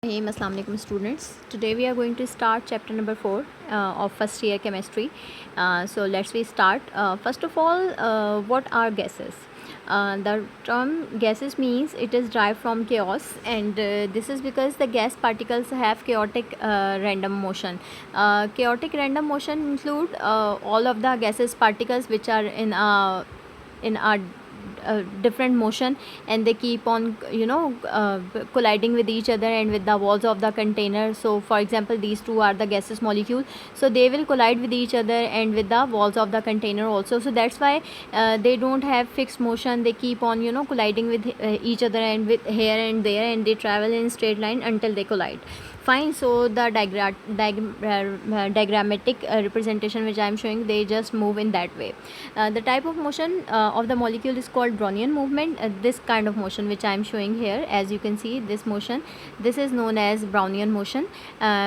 Hey, Assalamu alaikum students. Today we are going to start chapter number 4 of first year chemistry. So let's we start. First of all, what are gases? The term gases means it is derived from chaos, and this is because the gas particles have chaotic random motion. Chaotic random motion include all of the gases particles which are in a different motion, and they keep on colliding with each other and with the walls of the container. So for example, these two are the gaseous molecule, so they will collide with each other and with the walls of the container also. So that's why they don't have fixed motion. They keep on colliding with each other and with here and there, and they travel in straight line until they collide. Fine. So the diagrammatic representation which I am showing, they just move in that way. The type of motion of the molecule is called Brownian movement. This kind of motion which I am showing here, as you can see, this motion, this is known as Brownian motion,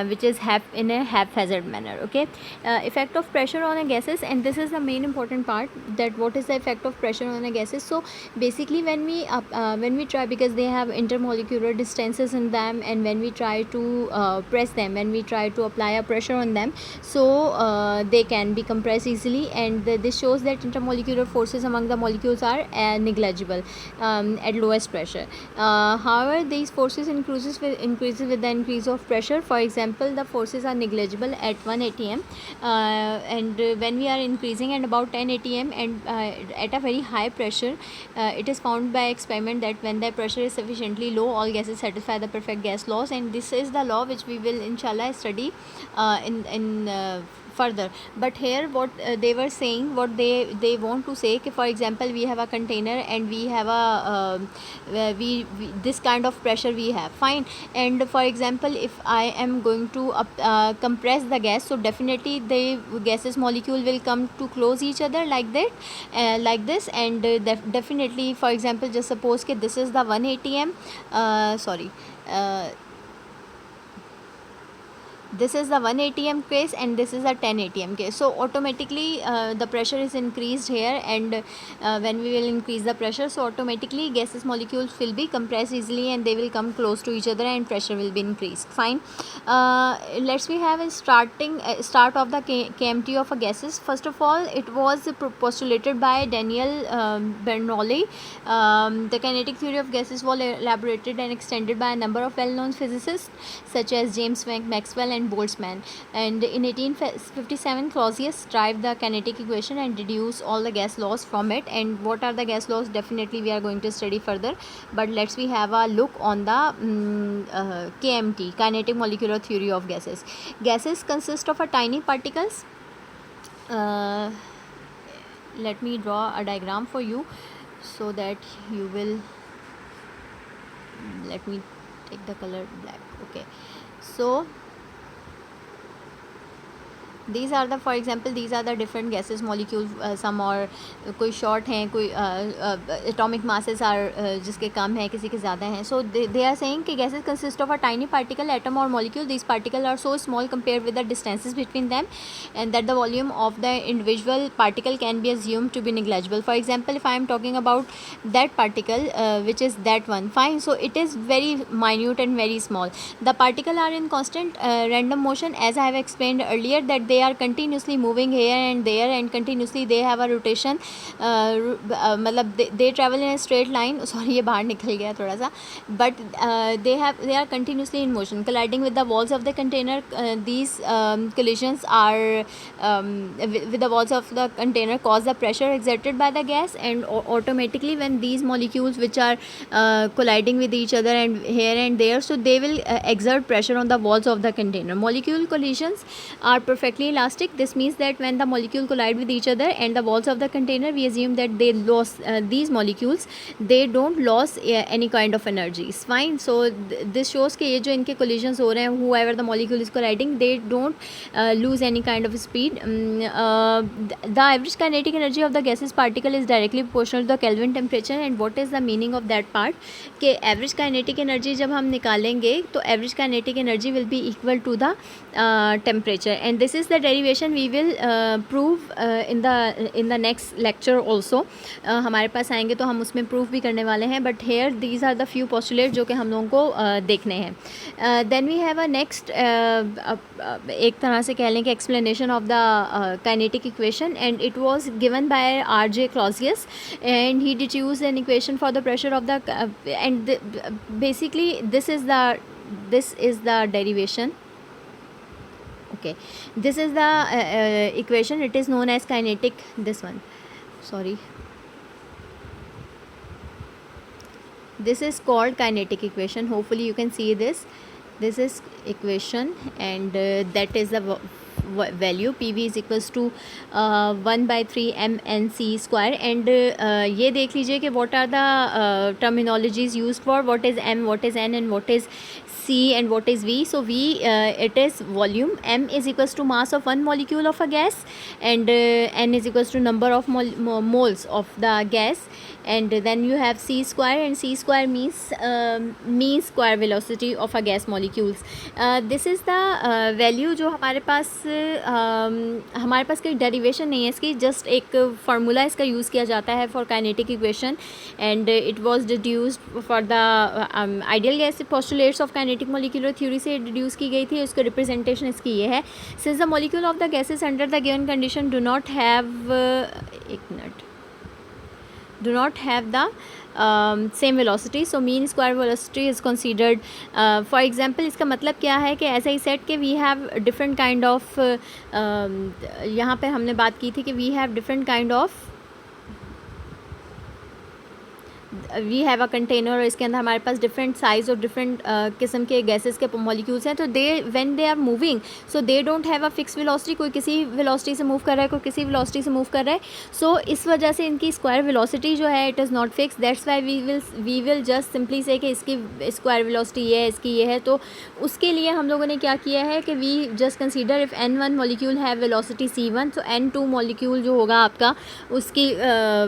which is in a haphazard manner. Okay. Effect of pressure on a gases, and this is the main important part, that what is the effect of pressure on a gases. So basically when we try, because they have intermolecular distances in them, and when we try to press them, when we try to apply a pressure on them, so they can be compressed easily, and this shows that intermolecular forces among the molecules are negligible at lowest pressure. However, these forces increases with the increase of pressure. For example, the forces are negligible at 1 atm, and when we are increasing at about 10 atm, and at a very high pressure, it is found by experiment that when the pressure is sufficiently low, all gases satisfy the perfect gas laws, and this is the law which we will inshallah study in further. But here what they were saying, what they want to say, for example, we have a container and we have we this kind of pressure we have. Fine. And for example, if I am going to compress the gas, so definitely the gases molecule will come to close each other like that, like this, and definitely, for example, just suppose that this is the 1 atm, sorry, this is the 1 atm case, and this is a 10 atm case. So automatically the pressure is increased here, and when we will increase the pressure, so automatically gaseous molecules will be compressed easily, and they will come close to each other, and pressure will be increased. Fine. Let's we have a start of the KMT of a gases. First of all, it was postulated by Daniel Bernoulli. The kinetic theory of gases was elaborated and extended by a number of well-known physicists such as James Maxwell and Boltzmann. And in 1857, Clausius derived the kinetic equation and deduced all the gas laws from it. And what are the gas laws? Definitely we are going to study further. But let's we have a look on the KMT, kinetic molecular theory of gases. Gases consist of a tiny particles. Let me draw a diagram for you so that you will. Let me take the color black. Okay. So these are the, for example, these are the different gases molecules. Some और कोई short हैं, कोई atomic masses are जिसके कम है, किसी के ज़्यादा हैं. So they are saying कि gases consist of a tiny particle, atom or molecule. These particles are so small compared with the distances between them, and that the volume of the individual particle can be assumed to be negligible. For example, if I am talking about that particle, which is that one, fine. So it is very minute and very small. The particles are in constant random motion, as I have explained earlier, that they are continuously moving here and there, and continuously they have a rotation. मतलब they travel in a straight line. Sorry, ये बाहर निकल गया थोड़ा सा. But they are continuously in motion, colliding with the walls of the container. These collisions are with the walls of the container cause the pressure exerted by the gas, and automatically when these molecules which are colliding with each other and here and there, so they will exert pressure on the walls of the container. Molecule collisions are perfectly elastic. This means that when the molecule collide with each other and the walls of the container, we assume that they lost these molecules, they don't lose any kind of energies. Fine. So this shows कि ये जो इनके collisions हो रहे हैं, whoever the molecule is colliding, they don't lose any kind of speed. The average kinetic energy of the gaseous particle is directly proportional to the Kelvin temperature. And what is the meaning of that part? कि average kinetic energy जब हम निकालेंगे, तो average kinetic energy will be equal to the temperature, and this is the derivation we will prove in the next lecture also. हमारे पास आएंगे तो हम उसमें प्रूफ भी करने वाले हैं, but here these are the few postulate जो कि हम लोगों को देखने हैं. Then we have a next, एक तरह से कह लें कि explanation of the kinetic equation, and it was given by R.J. Clausius, and he deduced an equation for the pressure of the and basically this is the derivation. Okay, this is the equation. It is known as kinetic, this one, sorry, this is called kinetic equation. Hopefully you can see this is equation, and that is the value PV is equals to 1/3 mnc square. and ये देख लीजिए कि what are the terminologies used for what is m, what is n, and what is c, and what is v. So v, it is volume. M is equals to mass of one molecule of a gas, and n is equals to number of moles of the gas, and then you have c square, and c square means mean square velocity of a gas molecules. This is the value जो हमारे पास कोई derivation नहीं है इसकी, just एक formula इसका use किया जाता है for kinetic equation, and it was deduced for the ideal gas postulates of kinetic molecular theory से डिड्यूस की गई थी. उसका रिप्रेजेंटेशन इसकी ये है. Since the molecule of the gases under the given condition do not have the same velocity, so mean square velocity is considered. For example, इसका मतलब क्या है कि ऐसा ही सेट कि we have different kind of यहाँ पे हमने बात की थी कि we have different kind of we have a container, और इसके अंदर हमारे पास डिफरेंट साइज़ और डिफरेंट किस्म के गैसेस के मॉलिक्यूल्स हैं. तो when they are moving, so they don't have a fix velocity. कोई किसी वेलोसिटी से मूव कर रहा है, कोई किसी वेलोसिटी से मूव कर रहा है. सो इस वजह से इनकी स्क्वायर वेलोसिटी जो है it is not fix. That's why we will just simply say कि इसकी स्क्वायर वेलोसिटी ये है, इसकी ये है. तो उसके लिए हम लोगों ने क्या किया है कि we just consider if n1 molecule है वेलोसिटी c1, तो n2 मॉलिक्यूल जो होगा आपका उसकी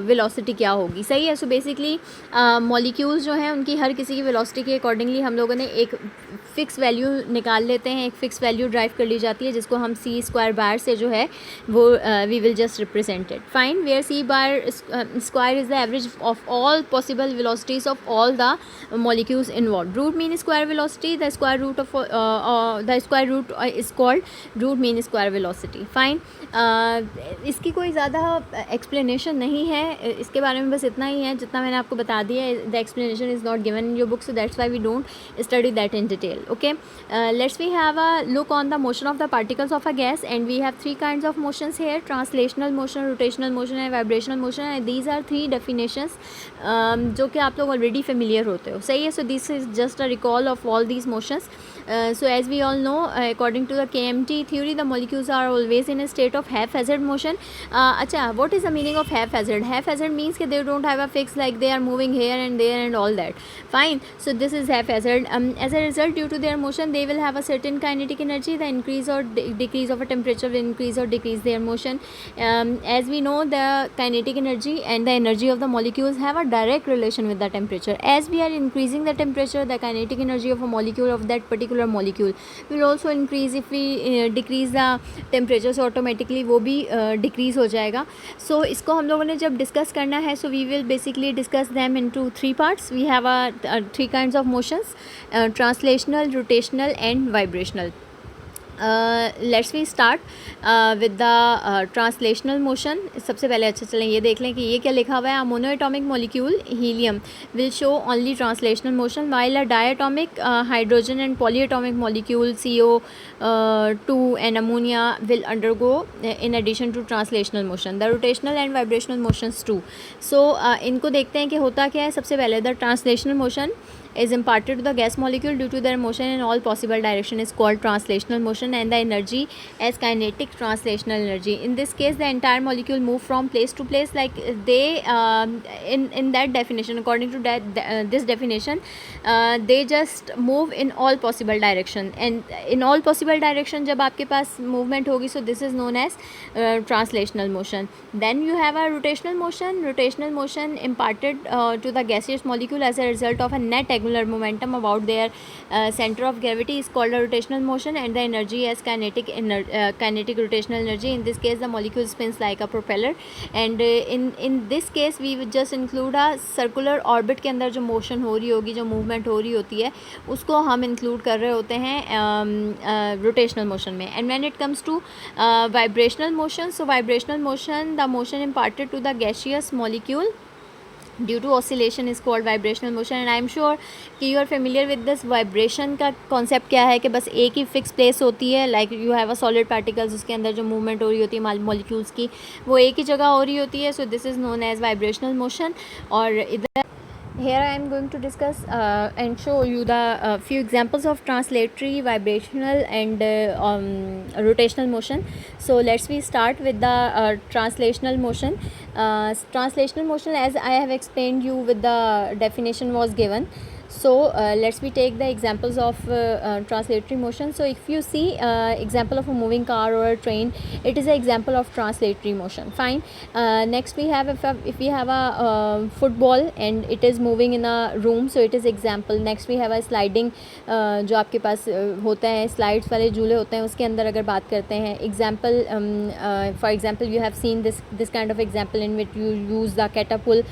वेलोसिटी क्या होगी. सही है. सो बेसिकली मॉलिक्यूल्स जो हैं उनकी हर किसी की वेलोसिटी के अकॉर्डिंगली हम लोगों ने एक फ़िक्स वैल्यू निकाल लेते हैं, एक फ़िक्स वैल्यू ड्राइव कर ली जाती है जिसको हम c स्क्वायर बार से जो है वो we will just represented. Fine, where c bar square is the average of all possible velocities of all the molecules involve. Root mean square velocity, the square root is called root mean square velocity. Fine, इसकी कोई ज़्यादा explanation नहीं है, इसके बारे में बस इतना ही है जितना मैंने आपको बता दिया. The explanation is not given in your book, so that's why we don't study that in detail. Okay, let's we have a look on the motion of the particles of a gas, and we have three kinds of motions here: translational motion, rotational motion, and vibrational motion. And these are three definitions जो कि आप लोग already familiar होते हो. सही है. So this is just a recall of all these motions. So as we all know, according to the KMT theory, the molecules are always in a state of haphazard motion. अच्छा, what is the meaning of haphazard? Haphazard means that they don't have a fix, like they are moving here and there and all that. Fine. So this is haphazard. As a result, due to their motion, they will have a certain kinetic energy. The increase or decrease of a temperature will increase or decrease their motion. As we know, the kinetic energy and the energy of the molecules have a direct relation with the temperature. As we are increasing the temperature, the kinetic energy of a molecule of that particular molecule will also increase. If we decrease the temperature, so automatically वो भी decrease हो जाएगा. So इसको हम लोगों ने जब discuss करना है, so we will basically discuss them into three parts. We have three kinds of motions: translational, rotational, and vibrational. Let's we start with the translational motion. सबसे पहले अच्छा चलें ये देख लें कि ये क्या लिखा हुआ है. A monoatomic molecule helium will show only translational motion, while a diatomic hydrogen and polyatomic molecule CO2 and ammonia will undergo in addition to translational motion the rotational and vibrational motions too. So इनको देखते हैं कि होता क्या है. सबसे पहले the translational motion is imparted to the gas molecule due to their motion in all possible direction is called translational motion, and the energy as kinetic translational energy. In this case, the entire molecule move from place to place, like they in that definition, according to that this definition, they just move in all possible direction, and in all possible direction जब आपके पास movement होगी, so this is known as translational motion. Then you have a rotational motion. Rotational motion imparted to the gaseous molecule as a result of a net angular momentum about their center of gravity is called a rotational motion, and the energy as kinetic rotational energy. In this case the molecule spins like a propeller, and in this case we would just include a circular orbit के अंदर जो motion हो रही होगी, जो movement हो रही होती है, उसको हम इंक्लूड कर रहे होते हैं रोटेशनल मोशन में. And when it comes to vibrational motion, so vibrational motion, the motion imparted to the gaseous molecule due to oscillation is called vibrational motion. And I am sure कि you are familiar with this. Vibration का concept क्या है कि बस एक ही fix place होती है, like you have a solid particles, उसके अंदर जो मूवमेंट हो रही होती है मॉलिक्यूल्स की, वो एक ही जगह हो रही होती है. So this is known as vibrational motion. और इधर here I am going to discuss and show you the few examples of translatory, vibrational and rotational motion. So let's we start with the translational motion. Translational motion, as I have explained you with the definition was given. So let's we take the examples of translatory motion. So if you see example of a moving car or a train, it is an example of translatory motion. Fine. Next we have, if we have a football and it is moving in a room, so it is example. Next we have a sliding, जो आपके पास होता है slides वाले झूले होते हैं, उसके अंदर अगर बात करते हैं, example for example you have seen this kind of example in which you use the catapult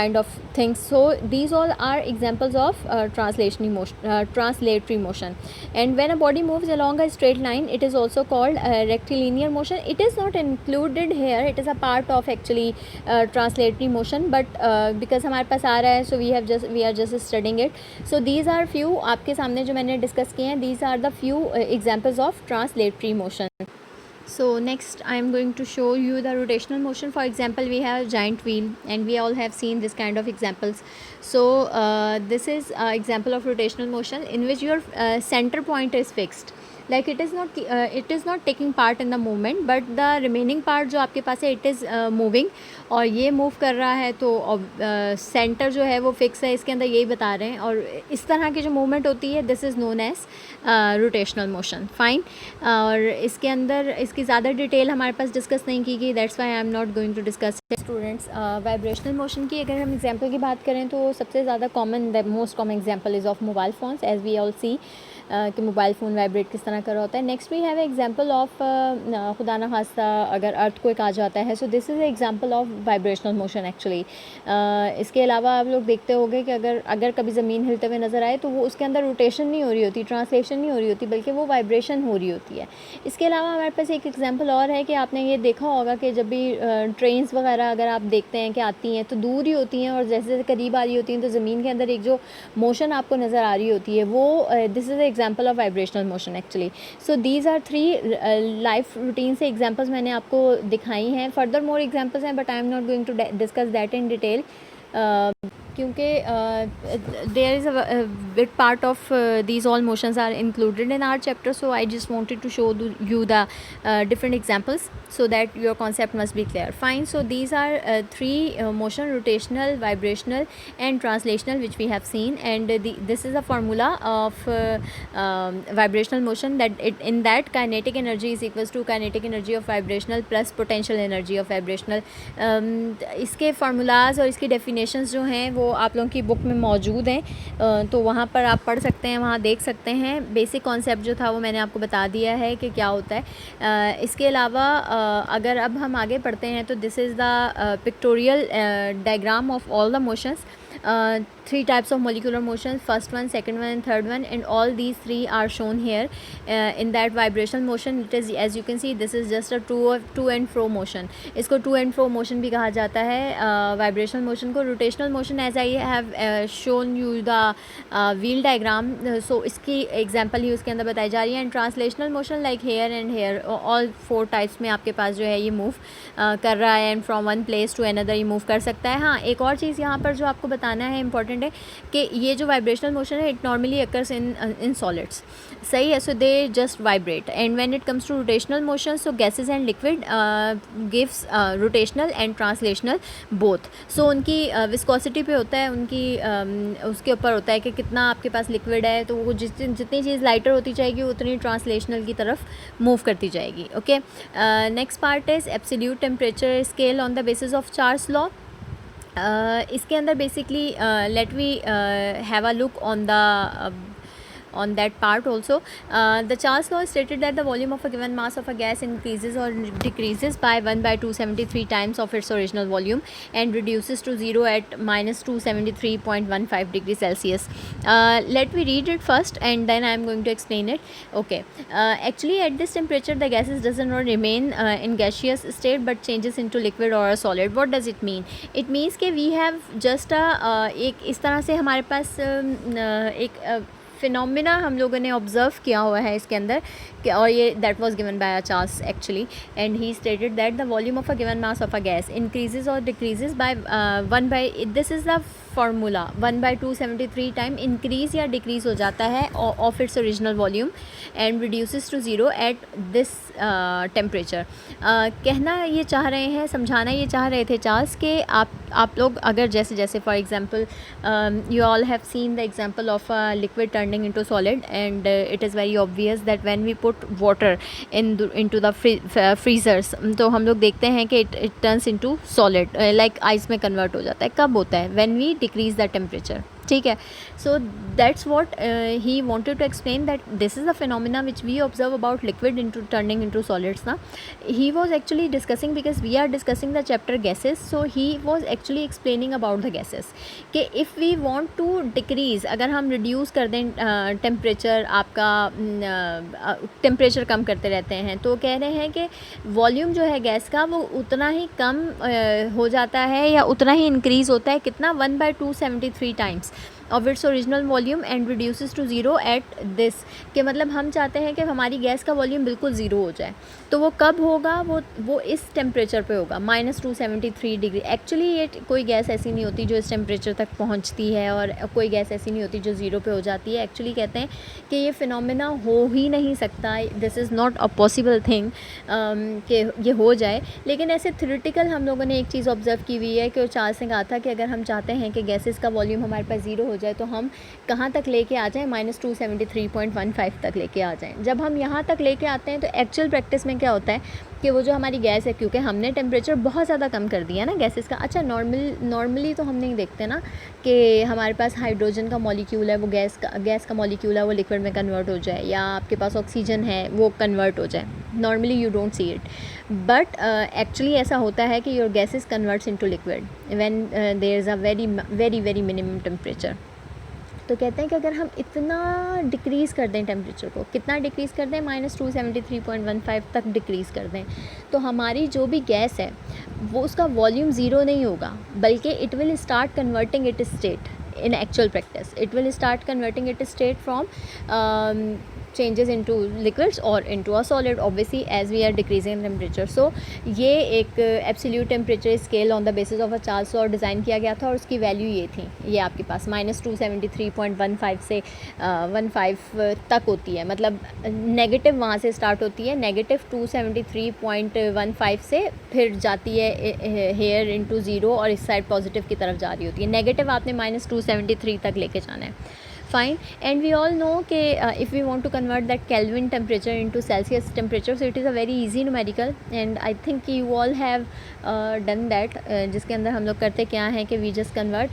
kind of things. So these all are examples of translatory motion. And when a body moves along a straight line, it is also called rectilinear motion. It is not included here, it is a part of actually translatory motion, but because हमारे पास आ रहा है, so we are just studying it. So these are few आपके सामने जो मैंने discuss किए हैं, these are the few examples of translatory motion. So next I am going to show you the rotational motion. For example, we have a giant wheel, and we all have seen this kind of examples. So this is example of rotational motion in which your center point is fixed. Like it is not taking part in the movement, but the remaining part जो आपके पास है, it is moving, और ये move कर रहा है, तो centre जो है वो फिक्स है, इसके अंदर यही बता रहे हैं. और इस तरह की जो मूवमेंट होती है, this is known as rotational motion. Fine. और इसके अंदर इसकी ज़्यादा डिटेल हमारे पास डिस्कस नहीं की गई, that's why I am not going to discuss. Students, vibrational motion की अगर हम एग्जाम्पल की बात करें, तो सबसे ज़्यादा common, the most common example is of mobile phones, as we all see कि मोबाइल फ़ोन वाइब्रेट किस तरह कर रहा होता है. Next we have example of खुदा ना खास्ता अगर अर्थ को एक आ जाता है, so this is example of vibrational motion actually. इसके अलावा आप लोग देखते होंगे कि अगर कभी ज़मीन हिलते हुए नज़र आए, तो वो उसके अंदर रोटेशन नहीं हो रही होती, ट्रांसलेशन नहीं हो रही होती, बल्कि वो वाइब्रेशन हो रही होती है. इसके अलावा हमारे पास एक एग्जाम्पल और है कि आपने ये देखा होगा कि जब भी ट्रेन्स वगैरह अगर आप देखते हैं कि आती हैं, तो दूर ही होती हैं, और जैसे जैसे करीब आ रही होती हैं, तो ज़मीन के अंदर एक जो मोशन आपको नज़र आ रही होती है, वो this is example of vibrational motion actually. So these are three life routine से examples मैंने आपको दिखाई हैं. Further more examples हैं, but I am not going to discuss that in detail. क्योंकि there is a big part of these all motions are included in our chapter, so I just wanted to show you the different examples so that your concept must be clear. Fine. So these are three motion: rotational, vibrational and translational, which we have seen, and this is a formula of vibrational motion, that in that kinetic energy is equals to kinetic energy of vibrational plus potential energy of vibrational. इसके formulas और इसकी definitions जो हैं वो आप लोगों की book में मौजूद हैं, तो वहाँ पर आप पढ़ सकते हैं, वहाँ देख सकते हैं. बेसिक कॉन्सेप्ट जो था वो मैंने आपको बता दिया है कि क्या होता है. इसके अलावा अगर अब हम आगे पढ़ते हैं, तो this is the pictorial diagram of all the motions. Three types of molecular motion: first one, second one and third one, and all these three are shown here. In that vibrational motion, it is, as you can see, this is just a to and fro motion. इसको to and fro motion भी कहा जाता है vibrational motion को. rotational motion, as I have shown you the wheel diagram, so इसकी example ही उसके अंदर बताई जा रही है. and translational motion, like here and here, all four types में आपके पास जो है ये move कर रहा है, and from one place to another ये move कर सकता है. हाँ, एक और चीज़ यहाँ पर जो आपको बताना है इम्पॉर्टेंट है कि ये जो वाइब्रेशनल मोशन है, it normally occurs in solids. सही है. So they just vibrate. And when it comes to rotational motion, so gases and liquid gives rotational and translational both. So उनकी विस्कोसिटी पे होता है, उनकी उसके ऊपर होता है कि कितना आपके पास लिक्विड है, तो वो जितनी चीज़ लाइटर होती जाएगी उतनी ट्रांसलेशनल की तरफ मूव करती जाएगी. Okay. Next part is absolute temperature scale on the basis of Charles law. इसके अंदर basically let we have a look on the on that part also. The Charles law stated that the volume of a given mass of a gas increases or decreases by 1/273 times of its original volume and reduces to zero at minus 273.15 degrees Celsius. Let me read it first and then I am going to explain it. Okay. Actually at this temperature the gases does not remain in gaseous state but changes into liquid or a solid. What does it mean? It means कि we have just a एक इस तरह से हमारे पास एक phenomena हम लोगों ने ऑब्ज़र्व किया हुआ है इसके अंदर कि, और ये that was given by Charles actually, and he stated that the volume of a given mass of a gas increases और decreases by 1/, this is the formula, 1/273 time increase या डिक्रीज़ हो जाता है of its original volume and reduces to zero at this temperature. कहना ये चाह रहे हैं, समझाना ये चाह रहे थे चार्ल्स के आप लोग अगर जैसे जैसे for example you all have seen the example of a liquid turning into solid, and it is very obvious that when we put water into the freezers, तो हम लोग देखते हैं कि it turns into solid, like ice में convert हो जाता है. कब होता है? when we decrease the temperature. ठीक है. So that's what he wanted to explain, that this is the phenomena which we observe about liquid into turning into solids ना. He was actually discussing, because we are discussing the chapter gases, so he was actually explaining about the gases कि if we want to decrease, अगर हम reduce कर दें temperature, आपका temperature कम करते रहते हैं, तो कह रहे हैं कि वॉल्यूम जो है गैस का वो उतना ही कम हो जाता है या उतना ही इंक्रीज़ होता है. कितना? 1/273 times of its original volume and reduces to zero at this. के मतलब हम चाहते हैं कि हमारी गैस का वॉल्यूम बिल्कुल ज़ीरो हो जाए. तो वो कब होगा? वो इस टेम्परेचर पे होगा, -273 डिग्री. एक्चुअली ये कोई गैस ऐसी नहीं होती जो इस टेम्परेचर तक पहुंचती है, और कोई गैस ऐसी नहीं होती जो ज़ीरो पे हो जाती है. एक्चुअली कहते हैं कि ये फिनोमेना हो ही नहीं सकता, this is not a possible thing कि ये हो जाए. लेकिन ऐसे थ्योरेटिकल हम लोगों ने एक चीज़ ऑब्जर्व की हुई है कि चार्ल्स ने कहा था कि अगर हम चाहते हैं कि गैसेस का वॉल्यूम हमारे पास ज़ीरो हो जाए तो हम कहाँ तक लेके आ जाएं? -273.15 तक लेके आ जाएं. जब हम यहाँ तक लेके आते हैं तो एक्चुअल प्रैक्टिस में क्या होता है कि वो जो हमारी गैस है, क्योंकि हमने टेम्परेचर बहुत ज़्यादा कम कर दिया ना गैसेस का. अच्छा, नॉर्मली तो हम नहीं देखते ना कि हमारे पास हाइड्रोजन का मॉलिक्यूल है, वो गैस का मॉलिक्यूल है, वो लिक्विड में कन्वर्ट हो जाए, या आपके पास ऑक्सीजन है वो कन्वर्ट हो जाए. Normally you don't see it, but actually ऐसा होता है कि your gases converts into liquid when there is a very very very minimum temperature. तो कहते हैं कि अगर हम इतना डिक्रीज़ कर दें टेम्परेचर को, कितना डिक्रीज़ कर दें? -273.15 तक डिक्रीज़ कर दें, तो हमारी जो भी गैस है वो उसका वॉल्यूम ज़ीरो नहीं होगा, बल्कि it will start converting it state. in actual practice it will start converting it state from changes into liquids or into a solid, obviously as we are decreasing temperature. So ये एक absolute temperature scale on the basis of a Charles law design किया गया था, और उसकी value ये थी, ये आपके पास -273.15 से 15 तक होती है. मतलब नेगेटिव वहाँ से स्टार्ट होती है, -273.15 से फिर जाती है हेयर इनटू ज़ीरो, और इस साइड पॉजिटिव की तरफ जा रही होती है. नेगेटिव आपने -273 तक लेके जाना है. Fine, and we all know कि if we want to convert that Kelvin temperature into Celsius temperature, so it is a very easy numerical, and I think you all have done that. जिसके अंदर हम लोग करते क्या हैं कि we just convert,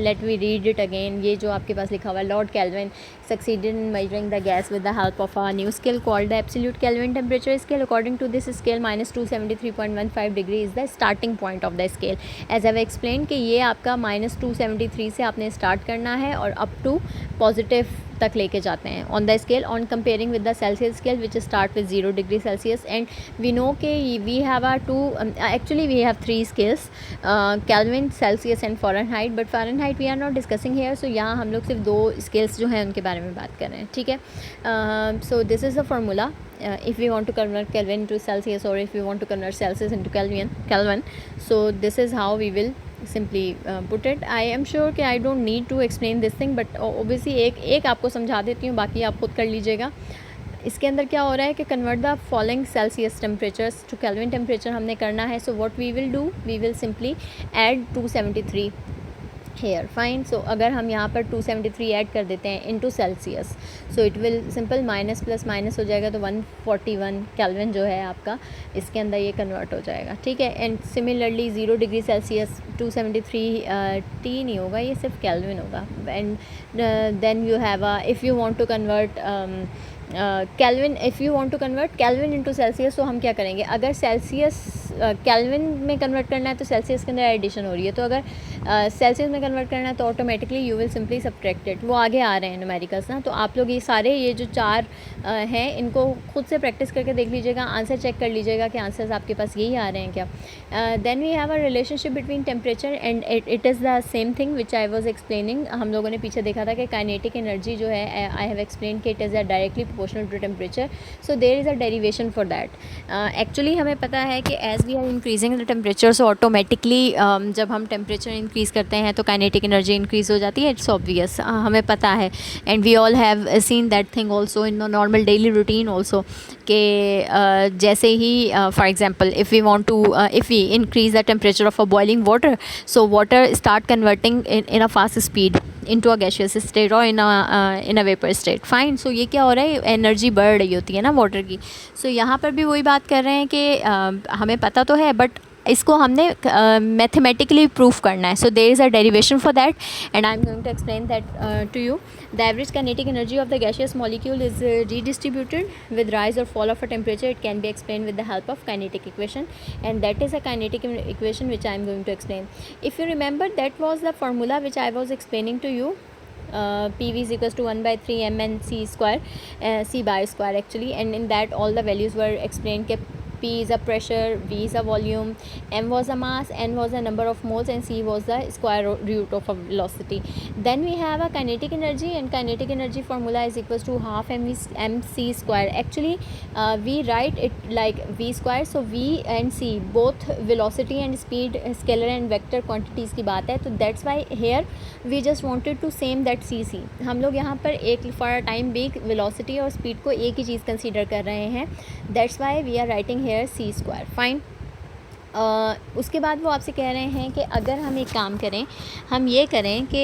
let me read it again. ये जो आपके पास लिखा हुआ है, Lord Kelvin succeeded in measuring the gas with the help of a new scale called the absolute Kelvin temperature scale. According to this scale, -273.15 degree is the starting point of the scale. As I've explained कि ये आपका -273 से आपने start करना है और up to positive तक लेके जाते हैं on the scale, on comparing with the Celsius scale which start with 0 degree Celsius. And we know कि we have actually we have 3 scales, Kelvin, Celsius and Fahrenheit, but Fahrenheit we are not discussing here. So यहाँ हम लोग सिर्फ 2 scales जो हैं उनके बारे में बात कर रहे हैं. ठीक है. So this is the formula. If we want to convert Kelvin into Celsius, or if we want to convert Celsius into Kelvin, so this is how we will simply put it. I am sure कि I don't need to explain this thing, but obviously एक आपको समझा देती हूँ, बाकी आप खुद कर लीजिएगा. इसके अंदर क्या हो रहा है कि convert the following Celsius temperatures to Kelvin temperature हमने करना है. So what we will do, we will simply add 273 here fine. So अगर हम यहाँ पर 273 ऐड कर देते हैं into Celsius, so it will simple minus plus minus हो जाएगा, तो 141 केल्विन जो है आपका इसके अंदर ये कन्वर्ट हो जाएगा, ठीक है। And similarly 0 degree Celsius 273 T नहीं होगा, ये सिर्फ केल्विन होगा। And then you have if you want to convert kelvin, if you want to convert kelvin into Celsius, तो हम क्या करेंगे, अगर सेल्सियस केल्विन में कन्वर्ट करना है तो सेल्सियस के अंदर एडिशन हो रही है, तो अगर सेल्सियस में कन्वर्ट करना है तो automatically you will simply subtract it. वो आगे आ रहे हैं न्यूमेरिकल्स ना, तो आप लोग ये जो 4 हैं इनको खुद से प्रैक्टिस करके देख लीजिएगा, आंसर चेक कर लीजिएगा कि आंसर्स आपके पास यही आ रहे हैं क्या। Then we have a relationship between temperature and it is the same thing which I was explaining. हम लोगों ने पीछे देखा था कि काइनेटिक एनर्जी जो है, आई हैव एक्सप्लेन कि it is a directly proportional to temperature, so there is a derivation for that. Actually हमें पता है कि as we are increasing the temperature, so automatically जब हम टेम्परेचर इंक्रीज़ करते हैं तो काइनेटिक एनर्जी इंक्रीज़ हो जाती है, इट्स ऑब्वियस, हमें पता है। And we all have seen that thing also in normal daily routine also, कि जैसे ही for example if we want to if we increase the temperature of a boiling water, so water start converting in a fast speed into a gaseous state और in a vapour state, fine. So ये क्या हो रहा है, energy बढ़ रही होती है ना वाटर की। सो यहाँ पर भी वही बात कर रहे हैं कि हमें पता तो है, बट इसको हमने मैथमेटिकली प्रूफ करना है। So there is a derivation for that and I am going to explain that to you. The average kinetic energy of the gaseous molecule is redistributed with rise or fall of a temperature. It can be explained with the help of kinetic equation, and that is a kinetic equation which I am going to explain. If you remember, that was the formula which I was explaining to you. PV is equals to 1/3 mn c square, c by square actually, and in that all the values were explained. P is a pressure, V is a volume, M was a mass, N was a number of moles, and C was the square root of a velocity. Then we have a kinetic energy, and kinetic energy formula is equals to half mc square. Actually we write it like V square, so V and C both velocity and speed, scalar and vector quantities की बात है, तो that's why here we just wanted to same that CC। हम लोग यहाँ पर एक for a time being velocity और speed को एक ही चीज़ कंसीडर कर रहे हैं, that's why we are writing here c square, fine। उसके बाद वो आपसे कह रहे हैं कि अगर हम एक काम करें, हम ये करें कि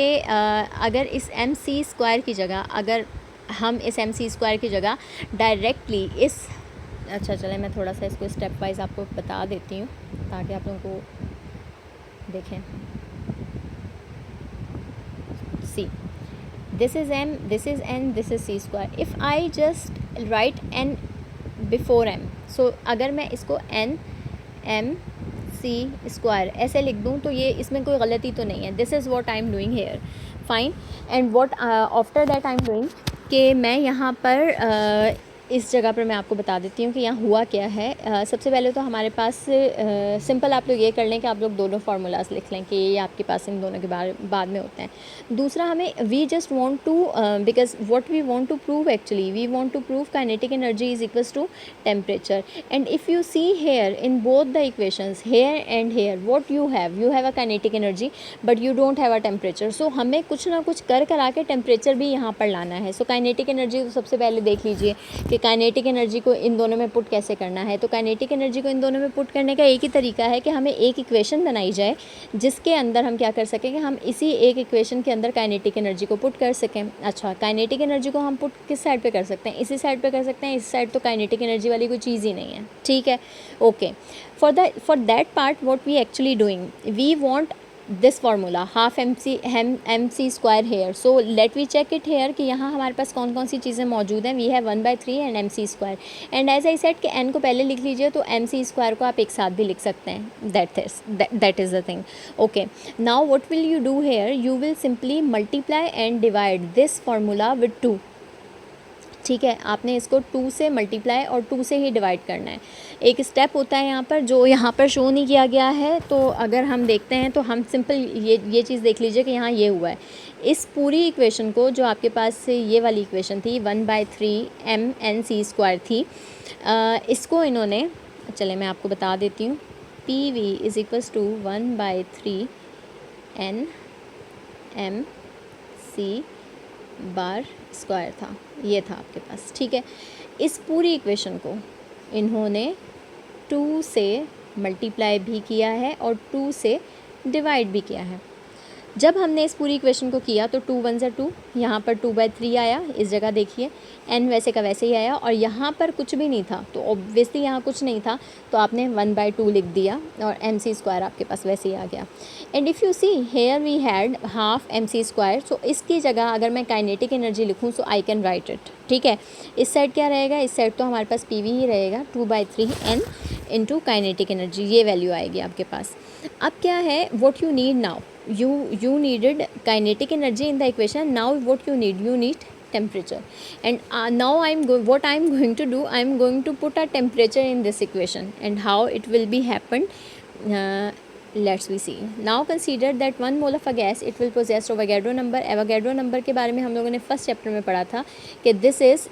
अगर इस एम सी स्क्वायर की जगह, अगर हम इस एम सी स्क्वायर की जगह डायरेक्टली इस, अच्छा चलें मैं थोड़ा सा इसको स्टेप वाइज आपको बता देती हूँ ताकि आप लोगों को देखें। सी, this is m, this is n, this is c square. If I just write n before m, so अगर मैं इसको n m c square ऐसे लिख दूँ तो ये इसमें कोई गलती तो नहीं है। This is what I am doing here, fine। And what after that I am doing कि मैं यहाँ पर इस जगह पर मैं आपको बता देती हूँ कि यहाँ हुआ क्या है। सबसे पहले तो हमारे पास सिंपल आप लोग ये कर लें कि आप लोग दोनों फार्मूलाज लिख लें कि ये आपके पास इन दोनों के बाद में होते हैं। दूसरा, हमें we just want to because what we want to prove, actually we want to prove kinetic energy is equals to temperature. And if you see here in both the equations, here and here, what you have a kinetic energy but you don't have a temperature. So हमें कुछ ना कुछ करा के temperature भी यहाँ पर लाना है। सो काइनेटिक एनर्जी को सबसे पहले देख लीजिए कि काइनेटिक एनर्जी को इन दोनों में पुट कैसे करना है। तो काइनेटिक एनर्जी को इन दोनों में पुट करने का एक ही तरीका है कि हमें एक इक्वेशन बनाई जाए जिसके अंदर हम क्या कर सकें कि हम इसी एक इक्वेशन के अंदर काइनेटिक एनर्जी को पुट कर सकें। अच्छा, काइनेटिक एनर्जी को हम पुट किस साइड पे कर सकते हैं? इसी साइड पे कर सकते हैं। इस साइड तो काइनेटिक एनर्जी वाली कोई चीज़ ही नहीं है, ठीक है, okay. For that part what we actually doing, we want this formula half M C square here. So let we check it here कि यहाँ हमारे पास कौन कौन सी चीज़ें मौजूद हैं। We have 1/3 and M C square, and as I said कि N को पहले लिख लीजिए तो एम सी स्क्वायर को आप एक साथ भी लिख सकते हैं। That is the thing, okay. Now what will you do here, you will simply multiply and divide this formula with 2, ठीक है। आपने इसको 2 से मल्टीप्लाई और 2 से ही डिवाइड करना है। एक स्टेप होता है यहाँ पर जो यहाँ पर शो नहीं किया गया है, तो अगर हम देखते हैं तो हम सिंपल ये चीज़ देख लीजिए कि यहाँ ये हुआ है। इस पूरी इक्वेशन को, जो आपके पास ये वाली इक्वेशन थी 1/3 एम एन सी स्क्वायर थी, इसको इन्होंने, चले मैं आपको बता देती हूँ, P V is equals to 1/3 N M C bar square था, ये था आपके पास, ठीक है। इस पूरी इक्वेशन को इन्होंने 2 से मल्टीप्लाई भी किया है और 2 से डिवाइड भी किया है। जब हमने इस पूरी इक्वेशन को किया तो 2 1 2, यहाँ पर 2/3 आया, इस जगह देखिए n वैसे का वैसे ही आया, और यहाँ पर कुछ भी नहीं था तो ऑब्वियसली यहाँ कुछ नहीं था तो आपने 1/2 लिख दिया और mc² आपके पास वैसे ही आ गया। And if you see here we had half mc², so इसकी जगह अगर मैं काइनेटिक एनर्जी लिखूँ so I can write it, ठीक है। इस साइड क्या रहेगा, इस साइड तो हमारे पास pv ही रहेगा, 2/3 n इंटू काइनेटिक एनर्जी, ये वैल्यू आएगी आपके पास। अब क्या है, what you need now, you needed kinetic energy in the equation, now what you need temperature, and now what I'm going to do, I'm going to put a temperature in this equation, and how it will be happen, let's we see. Now consider that 1 mole of a gas, it will possess Avogadro number. Avogadro number के बारे में हम लोगों ने first chapter में पढ़ा था कि this is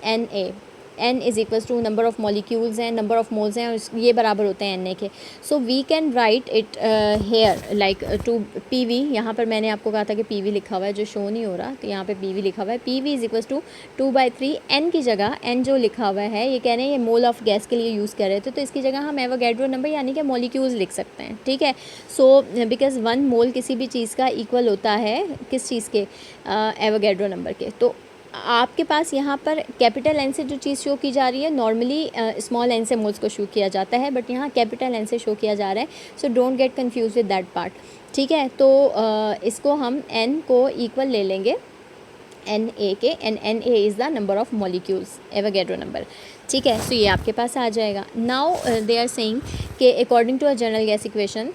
Na, n is equals to number of molecules हैं, नंबर ऑफ़ मोल्स हैं, और ये बराबर होते हैं na के। So we can write it here like to pv, यहाँ पर मैंने आपको कहा था कि pv लिखा हुआ है जो शो नहीं हो रहा, तो यहाँ पे pv लिखा हुआ है, pv is equals to 2/3 n की जगह n जो लिखा हुआ है ये कह रहे हैं ये मोल ऑफ गैस के लिए यूज़ कर रहे थे, तो इसकी जगह हम एवोगैड्रो नंबर यानी कि मॉलिक्यूल्स लिख सकते हैं, ठीक है। सो बिकॉज 1 मोल किसी भी चीज़ का इक्वल होता है किस चीज़ के, एवोगैड्रो नंबर के। तो आपके पास यहाँ पर कैपिटल एन से जो चीज़ शो की जा रही है, नॉर्मली स्मॉल एन से मोल्स को शो किया जाता है, बट यहाँ कैपिटल एन से शो किया जा रहा है, so don't get confuse with that part, ठीक है। तो इसको हम एन को इक्वल ले लेंगे एन ए के, and N A is the number of molecules, Avogadro number, ठीक है। सो ये आपके पास आ जाएगा। नाउ दे आर सेइंग कि according to a general gas equation,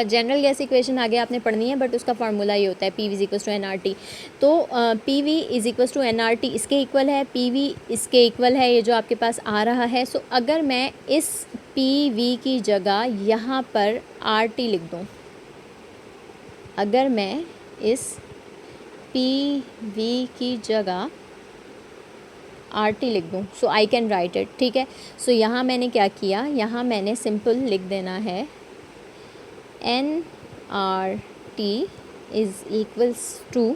general gas equation आगे आपने पढ़नी है बट उसका फार्मूला ये होता है P V is equals to N R T. तो P V is equals to N R T इसके इक्वल है, पी वी इसके इक्वल है, ये जो आपके पास आ रहा है। सो अगर मैं इस पी वी की जगह यहाँ पर आर टी लिख दूँ, अगर मैं इस पी वी की जगह आर टी लिख दूँ, सो आई कैन राइट इट, ठीक है। सो यहाँ मैंने क्या किया, यहाँ मैंने सिंपल लिख देना है N R T is equals to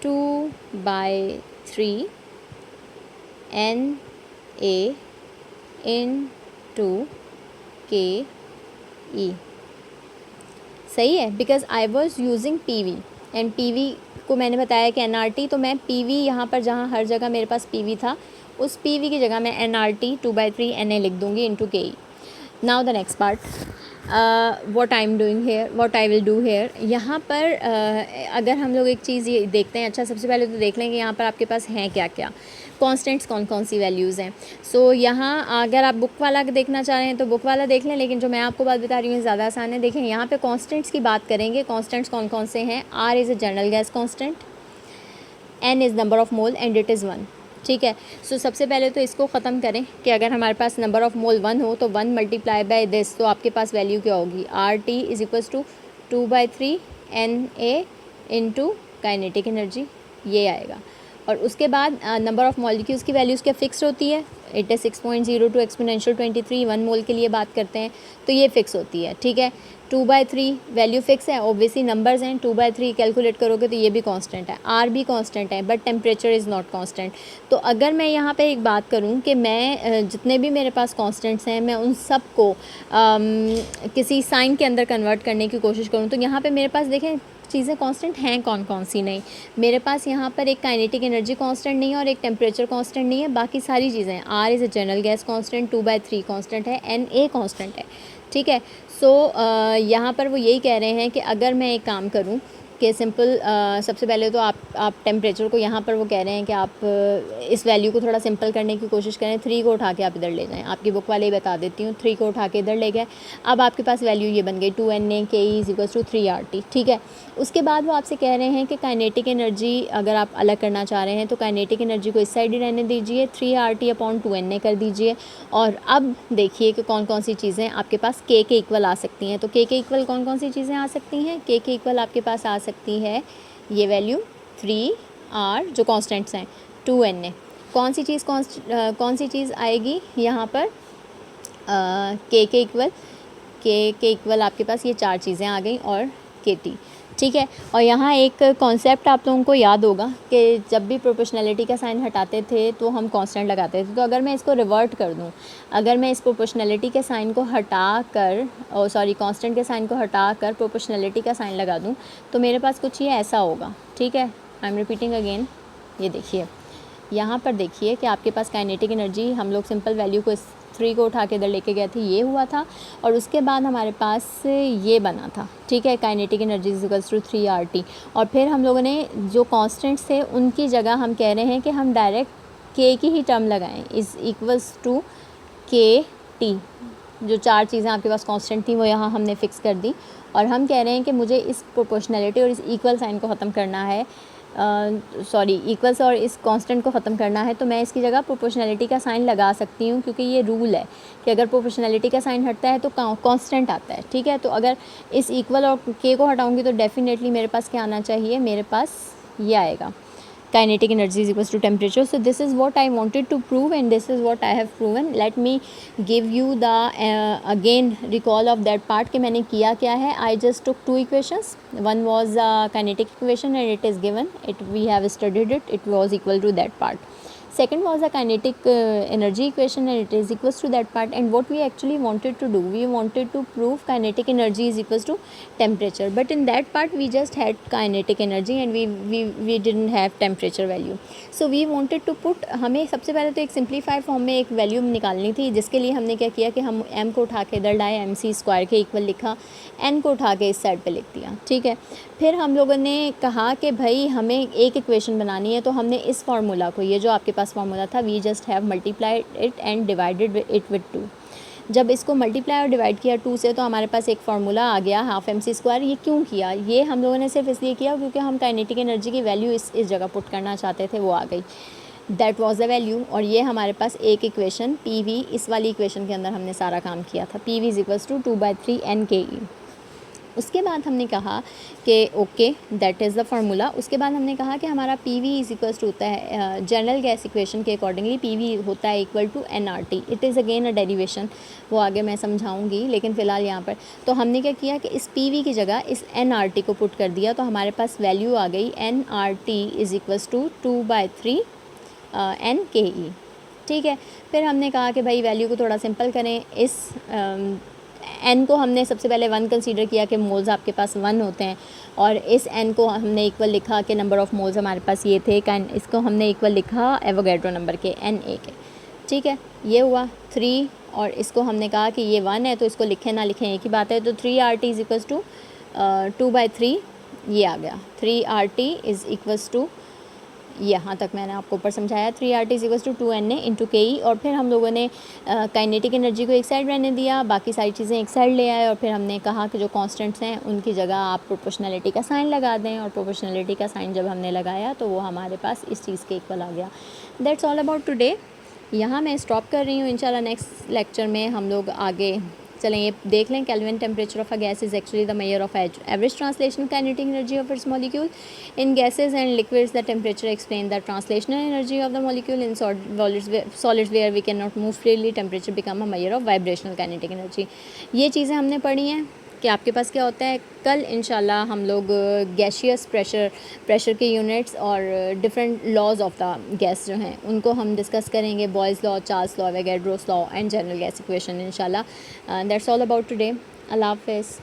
2/3 N A into K E, सही है, because I was using P V, and P V को मैंने बताया कि एन आर टी, तो मैं पी वी यहाँ पर जहाँ हर जगह मेरे पास पी वी था उस पी वी की जगह मैं N R T 2/3 N A लिख दूँगी into K E. Now the next part, what I am doing here, what I will do here. यहाँ पर अगर हम लोग एक चीज़ ये देखते हैं, अच्छा सबसे पहले तो देख लें कि यहाँ पर आपके पास हैं क्या क्या कॉन्स्टेंट्स, कौन कौन सी वैल्यूज़ हैं। सो यहाँ अगर आप बुक वाला देखना चाह रहे हैं तो बुक वाला देख लें, लेकिन जो मैं आपको बात बता रही हूँ ज़्यादा आसान है। देखें यहाँ पे कॉन्स्टेंट्स की बात करेंगे, कॉन्स्टेंट्स कौन कौन से हैं। R is a general gas constant, N is number of mole and it is 1, ठीक है। सो सबसे पहले तो इसको ख़त्म करें कि अगर हमारे पास नंबर ऑफ़ मोल 1 हो तो 1 मल्टीप्लाई बाय दिस, तो आपके पास वैल्यू क्या होगी, R T is equals to 2/3 N A into kinetic energy, ये आएगा। और उसके बाद नंबर ऑफ़ मॉलिक्यूल्स की वैल्यूज़ क्या फिक्स होती है, इट इज़ 6.02 एक्सपोनेंशियल 23, 1 मोल के लिए बात करते हैं तो ये फ़िक्स होती है, ठीक है। 2/3 वैल्यू फिक्स है, ऑब्वियसली नंबर्स हैं, 2/3 कैलकुलेट करोगे तो ये भी कांस्टेंट है, आर भी कांस्टेंट है, but temperature is not constant. तो अगर मैं यहाँ पे एक बात करूँ कि मैं जितने भी मेरे पास कांस्टेंट्स हैं मैं उन सब को किसी साइन के अंदर कन्वर्ट करने की कोशिश करूँ, तो यहाँ पे मेरे पास देखें चीज़ें कांस्टेंट हैं कौन कौन सी नहीं। मेरे पास यहाँ पर एक काइनेटिक एनर्जी कांस्टेंट नहीं है और एक टेम्परेचर कांस्टेंट नहीं है, बाकी सारी चीज़ें हैं। R is a general gas constant, 2/3 constant है, एन ए कांस्टेंट है, ठीक है। सो यहाँ पर वो यही कह रहे हैं कि अगर मैं एक काम करूँ कि सिंपल सबसे पहले तो आप टेम्परेचर को यहाँ पर वो कह रहे हैं कि आप इस वैल्यू को थोड़ा सिंपल करने की कोशिश करें, 3 को उठा के आप इधर ले जाएं। आपकी बुक वाले ही बता देती हूँ, 3 को उठा के इधर ले गए, अब आपके पास वैल्यू ये बन गई 2Na के इज़ इक्वल्स टू 3RT, ठीक है। उसके बाद वो आपसे कह रहे हैं कि काइनेटिक एनर्जी अगर आप अलग करना चाह रहे हैं तो काइनेटिक एनर्जी को इस साइड ही रहने दीजिए, 3RT/2Na कर दीजिए। और अब देखिए कि कौन कौन सी चीज़ें आपके पास के इक्वल आ सकती हैं। तो के इक्वल कौन कौन सी चीज़ें आ सकती हैं, के इक्वल आपके पास आ सकती है ये वैल्यू 3R जो कॉन्स्टेंट्स हैं, 2Na। कौन सी चीज़ आएगी यहाँ पर के इक्वल, के इक्वल आपके पास ये 4 चीज़ें आ गई और KT, ठीक है। और यहाँ एक कॉन्सेप्ट आप लोगों को याद होगा कि जब भी प्रोपोर्शनैलिटी का साइन हटाते थे तो हम कांस्टेंट लगाते थे। तो अगर मैं इसको रिवर्ट कर दूँ, अगर मैं इस प्रोपोर्शनैलिटी के साइन को हटा कर कांस्टेंट के साइन को हटा कर प्रोपोर्शनैलिटी का साइन लगा दूँ तो मेरे पास कुछ ये ऐसा होगा। ठीक है, आई एम रिपीटिंग अगेन। ये देखिए, यहाँ पर देखिए कि आपके पास काइनेटिक एनर्जी, हम लोग सिंपल वैल्यू को 3 को उठा के इधर लेके गए थे, ये हुआ था। और उसके बाद हमारे पास ये बना था। ठीक है, kinetic energy equals to 3RT। और फिर हम लोगों ने जो कांस्टेंट्स थे उनकी जगह हम कह रहे हैं कि हम डायरेक्ट के की ही टर्म लगाएं, इज़ इक्वल्स टू KT। जो 4 चीज़ें आपके पास कांस्टेंट थी वो यहाँ हमने फ़िक्स कर दी। और हम कह रहे हैं कि मुझे इस प्रोपोर्शनैलिटी और इस इक्वल साइन को ख़त्म करना है, इक्वल्स और इस कांस्टेंट को ख़त्म करना है। तो मैं इसकी जगह प्रोपोर्शनैलिटी का साइन लगा सकती हूँ, क्योंकि ये रूल है कि अगर प्रोपोर्शनैलिटी का साइन हटता है तो कांस्टेंट आता है। ठीक है, तो अगर इस इक्वल और के को हटाऊँगी तो डेफिनेटली मेरे पास क्या आना चाहिए, मेरे पास ये आएगा, kinetic energy is equals to temperature. So this is what I wanted to prove and this is what I have proven. Let me give you the again recall of that part कि मैंने किया क्या है. I just took 2 equations. One was a kinetic equation and it is given, we have studied it, it was equal to that part. Second was a kinetic energy equation and it is equals to that part. And what we actually wanted to do, we wanted to prove kinetic energy is equals to temperature, but in that part we just had kinetic energy and we didn't have temperature value. So we wanted to put, हमें सबसे पहले तो एक simplify form में एक value निकालनी थी, जिसके लिए हमने क्या किया कि हम m को उठा के इधर लाए, mc² के इक्वल लिखा, n को उठा के इस साइड पे लिख दिया। ठीक है, फिर हम लोगों ने कहा कि भाई हमें एक इक्वेशन बनानी है, तो हमने इस फार्मूला को, ये जो आपके पास फार्मूला था, we just have multiplied it and divided it with 2। जब इसको मल्टीप्लाई और डिवाइड किया 2 से तो हमारे पास एक फार्मूला आ गया ½ mc²। ये क्यों किया, ये हम लोगों ने सिर्फ इसलिए किया क्योंकि हम काइनेटिक एनर्जी की वैल्यू इस जगह पुट करना चाहते थे, वो आ गई, दैट वाज द वैल्यू। और ये हमारे पास एक इक्वेशन PV, इस वाली इक्वेशन के अंदर हमने सारा काम किया था, PV is equals to 2/3 NKE। उसके बाद हमने कहा कि okay that is the formula. उसके बाद हमने कहा कि हमारा PV इज इक्वल्स टू होता है, जनरल गैस इक्वेशन के अकॉर्डिंगली PV होता है equal to nRT। It is again a derivation, वो आगे मैं समझाऊंगी, लेकिन फ़िलहाल यहाँ पर तो हमने क्या किया कि इस PV की जगह इस nRT को पुट कर दिया, तो हमारे पास वैल्यू आ गई nRT is equals to 2/3 NKE। ठीक है, फिर हमने कहा कि भाई वैल्यू को थोड़ा सिंपल करें, इस n को हमने सबसे पहले 1 कंसीडर किया कि मोल्स आपके पास 1 होते हैं, और इस n को हमने इक्वल लिखा कि नंबर ऑफ़ मोल्स हमारे पास ये थे, इसको हमने इक्वल लिखा एवोगैड्रो नंबर के Na के। ठीक है, ये हुआ 3, और इसको हमने कहा कि ये 1 है तो इसको लिखें ना लिखें एक ही बात है, तो 3RT इज़ इक्वल्स टू 2/3, ये आ गया 3RT इज़ इक्वल्स टू, यहाँ तक मैंने आपको ऊपर समझाया, 3RT is equals to 2Na into KE। और फिर हम लोगों ने काइनेटिक एनर्जी को एक साइड रहने दिया, बाकी सारी चीज़ें एक साइड ले आए, और फिर हमने कहा कि जो कांस्टेंट्स हैं उनकी जगह आप प्रोपोर्शनैलिटी का साइन लगा दें, और प्रोपोर्शनैलिटी का साइन जब हमने लगाया तो वो हमारे पास इस चीज़ के इक्वल आ गया। That's all about today. यहाँ मैं स्टॉप कर रही हूँ, इंशाल्लाह नेक्स्ट लेक्चर में हम लोग आगे चलें, ये देख लें। Kelvin temperature of a gas is actually the measure of average translational kinetic energy of its molecule. In gases and liquids, the temperature explains the translational energy of the molecule. In solids where we cannot move freely, temperature become a measure of vibrational kinetic energy. ये चीज़ें हमने पढ़ी हैं कि आपके पास क्या होता है। कल इंशाल्लाह हम लोग गैशियस प्रेशर के यूनिट्स और different laws of the gas जो हैं उनको हम डिस्कस करेंगे, Boyle's law, Charles law, Avogadro's law and general gas equation इंशाल्लाह। That's all about today. अल्लाह हाफ़िज़।